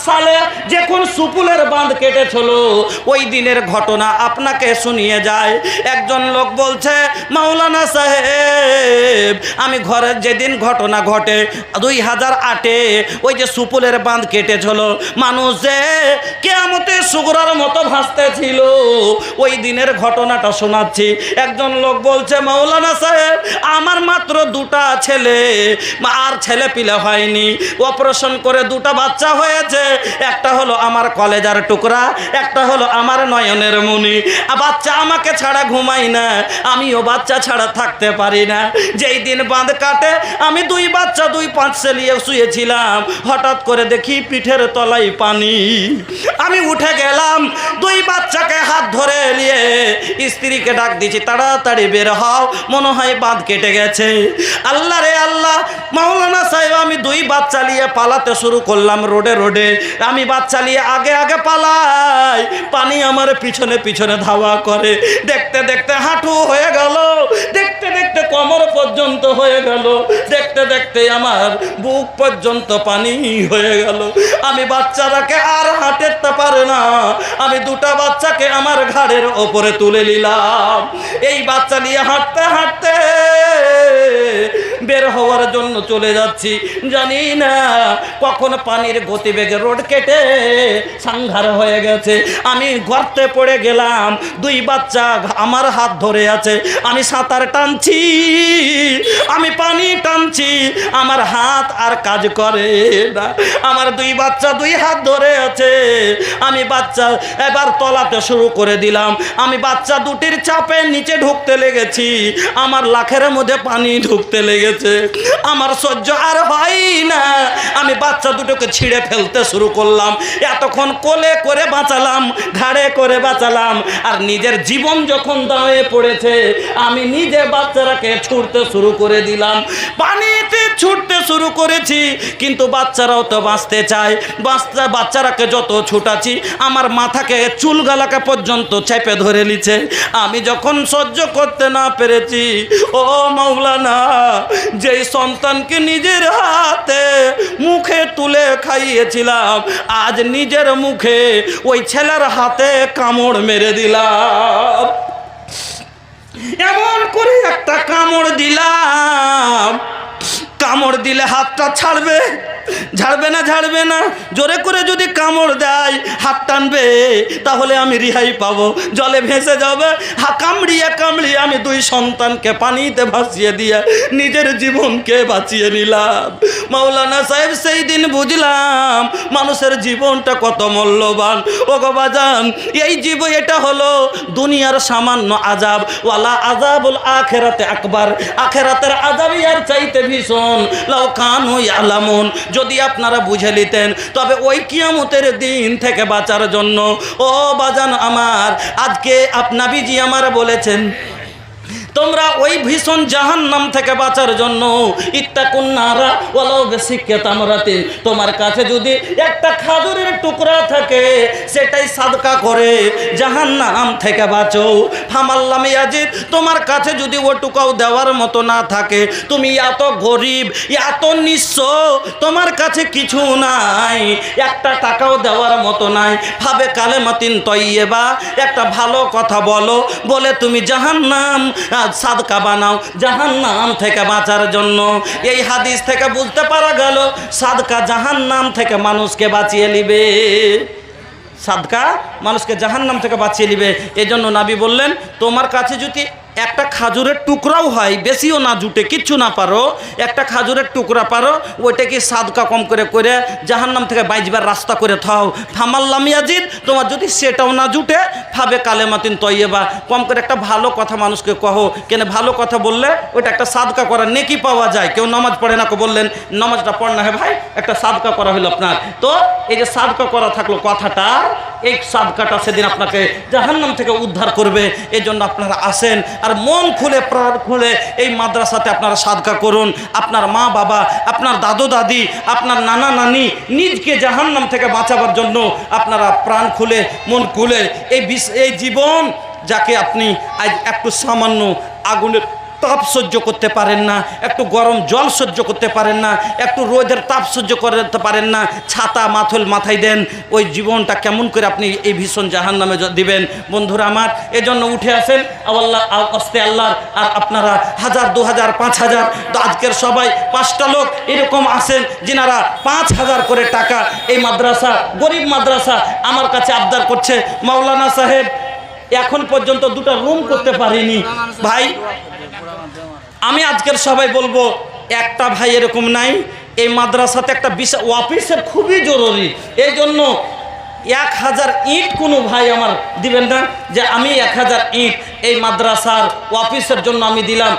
সালে যখন সুপুলের বাঁধ কেটেছিল ওই দিনের ঘটনা আপনাকে শুনিয়ে যায়। একজন লোক বলছে, মাওলানা সাহেব, আমি ঘরের যেদিন ঘটনা ঘটে 2008-এ ওই যে সুপুলের বাঁধ কেটেছিল, মানুষ যে কিয়ামতের সুগরার মতো ভাসতেছিল, ওই দিনের ঘটনাটা শোনাচ্ছি। একজন লোক বলছে, মাওলানা সাহেব, আমার মাত্র 2টা ছেলে, আর ছেলে পিলে হয়নি, অপারেশন করে 2টা বাচ্চা হয়েছে। একটা হলো আমার কলেজার টুকরা, একটা হলো আমার নয়নের মণি। বাচ্চা আমাকে ছাড়া ঘুমাই না, আমিও বাচ্চা ছাড়া থাকতে পারি না। যেই দিন বাঁধ কাটে আমি 2 বাচ্চা 2 5 নিয়ে শুয়েছিলাম, হঠাৎ করে দেখি পিঠের তলায় পানি। আমি উঠে গেলাম, 2 বাচ্চাকে হাত ধরে নিয়ে স্ত্রীকে ডাক দিয়েছি, তাড়াতাড়ি বের হও, মনে হয় বাঁধ কেটে গেছে। আল্লাহ রে আল্লাহ, মাওলানা সাহেব, আমি 2 বাচ্চা নিয়ে পালাতে শুরু করলাম রোডে রোডে। আমি বাচ্চা নিয়ে আগে আগে পালাই, পানি আমার পিছনে পিছনে ধাওয়া করে। দেখতে দেখতে হাঁটু হয়ে গেল, দেখতে দেখতে কোমর পর্যন্ত হয়ে গেল, দেখতে দেখতে আমার বুক পর্যন্ত পানি হয়ে গেল। আমি বাচ্চাটাকে আর হাঁটতে পারে না, আমি 2টা বাচ্চাকে আমার ঘাড়ের ওপরে তুলে নিলাম। এই বাচ্চা নিয়ে হাঁটতে হাঁটতে বের হওয়ার জন্য চলে যাচ্ছি, জানি না কখন পানির গতিবেগে রোড কেটে সাংঘার হয়ে গেছে। আমি গর্তে পড়ে গেলাম, 2 বাচ্চা আমার হাত ধরে আছে, আমি সাঁতার টানছি, আমি পানি টানছি, আমার হাত আর কাজ করে না। আমার 2 বাচ্চা 2 হাত ধরে আছে, আমি বাচ্চা এবার তলাতে শুরু করে দিলাম। আমি বাচ্চা 2টির চাপে নিচে ঢুকতে লেগেছি, আমার লাখের মধ্যে পানি ঢুকতে লেগেছে, আমার সহ্য আর হয় না। আমি বাচ্চা 2টোকে ছিঁড়ে ফেলতে শুরু করলাম। এতক্ষণ কোলে করে বাঁচালাম, ঘাড়ে করে বাঁচালাম, আর নিজের জীবন যখন দাঁড়িয়ে পড়েছে, আমি নিজে বাচ্চারাকে ছুটতে শুরু করে দিলাম। পানিতে ছুটতে শুরু করেছি, কিন্তু বাচ্চারাও তো বাঁচতে চায়। বাচ্চারাকে যত ছুটাছি, আমার মাথাকে চুলগালাকে পর্যন্ত চেপে ধরে নিচ্ছে। আমি যখন সহ্য করতে না পেরেছি, ও মাওলানা, যেই সন্তানকে নিজের হাতে মুখে তুলে খাইয়েছিলাম, আজ নিজের মুখে ওই ছেলের হাতে কামড় মেরে দিলাম। এমন করে একটা কামড় দিলাম, কামড় দিলে হাতটা ছাড়বে, ঝাড়বে না। জোরে করে যদি কামড় দেয়, হাত টানবে, তাহলে আমি রিহাই পাবো, জলে ভেসে যাবে। কামড়িয়ে কামড়িয়ে আমি 2 সন্তানকে পানিতে ভাসিয়ে দিয়ে নিজের জীবনকে বাঁচিয়ে নিলাম। মাওলানা সাহেব, সেই দিন বুঝলাম মানুষের জীবনটা কত মূল্যবান। ও গো বাজান, এই জীবন এটা হলো দুনিয়ার সামান্য আযাব, ওয়ালা আযাবুল আখিরাতে আকবার, আখিরাতের আযাবই আর চাইতে ভীষণ। লাউ কানু ইয়ালামুন, যদি আপনারা বুঝে নিতেন, তবে ওই কিয়ামতের দিন থেকে বাঁচার জন্য, ও বাজান আমার, আজকে নবীজি আমার বলেছেন, তোমরা ওই ভীষণ জাহান্নাম থেকে বাঁচার জন্য ইত্তাকুন নারা ওয়ালাউ বিশিক্কি তামরাতিন, তোমার কাছে যদি একটা খাজুরের টুকরা থাকে, সেটাই সাদকা করে জাহান্নাম থেকে বাঁচো। ফামাল্লাম ইয়াজিদ, তোমার কাছে যদি ওটুকাও দেওয়ার মতো না থাকে, তুমি এত গরিব, এত নিঃস্ব, তোমার কাছে কিছু নাই, একটা টাকাও দেওয়ার মতো নাই, ভাবে কালেমাতিন তয়্যিবা, একটা ভালো কথা বলো, বলে তুমি জাহান্নাম সাদকা বানাও জাহান্নাম থেকে বাঁচার জন্য। এই হাদিস থেকে বুঝতে পারা গেল সাদকা জাহান্নাম থেকে মানুষকে বাঁচিয়ে নিবে, সাদকা মানুষকে জাহান্নাম থেকে বাঁচিয়ে নিবে। এই জন্য নবী বললেন, তোমার কাছে যদি একটা খাজুরের টুকরাও হয়, বেশিও না জুটে, কিচ্ছু না পারো, একটা খাজুরের টুকরা পারো, ওইটাকে সাদকা কম করে করে জাহান্নাম থেকে বাঁচবার রাস্তা করে থাও। ফামাল্লাম ইয়াজিদ, তোমার যদি সেটাও না জুটে, ফাবে কালেমাতিন তয়্যিবা, কম করে একটা ভালো কথা মানুষকে কহো। কেন ভালো কথা বললে ওইটা একটা সাদকা করার নেকি পাওয়া যায়। কেউ নামাজ পড়ে না, বললেন নামাজটা পড় না, হে ভাই একটা সাদকা করা হলো আপনার। তো এই যে সাদকা করা থাকলো কথাটা, এই সাদকাটা সেদিন আপনাকে জাহান্নাম থেকে উদ্ধার করবে। এই জন্য আপনারা আসেন আর মন খুলে প্রাণ খুলে এই মাদ্রাসাতে আপনারা সাদকা করুন। আপনার মা বাবা, আপনার দাদু দাদি, আপনার নানা নানি, নিজকে জাহান্নাম থেকে বাঁচাবার জন্য আপনারা প্রাণ খুলে মন খুলে এই জীবন যাকে আপনি আজ একটু সামান্য আগুনের তাপ সহ্য করতে পারেন না, একটু গরম জল সহ্য করতে পারেন না, একটু রোদের তাপ সহ্য করতে পারেন না, ছাতা মাথায় দেন, ওই জীবনটা কেমন করে আপনি এই ভীষণ জাহান্নামে দিবেন? বন্ধুরা আমার, এজন্য উঠে আসেন আল্লাহ আস্তে আল্লাহর। আর আপনারা 1000, 2000, 5000, তো আজকের সবাই 5টা লোক এরকম আছেন যিনারা 5000 করে টাকা এই মাদ্রাসা, গরিব মাদ্রাসা, আমার কাছে আবদার করছে, মাওলানা সাহেব এখন পর্যন্ত 2টা রুম করতে পারিনি। ভাই আমি আজকের সবাই বলবো, একটা ভাই এরকম নাই, এই মাদ্রাসাতে একটা বিশাল অফিসের খুবই জরুরি, এই জন্য 1000 ইট কোনো ভাই আমার দিবেন না যে আমি 1000 ইট এই মাদ্রাসার অফিসের জন্য আমি দিলাম।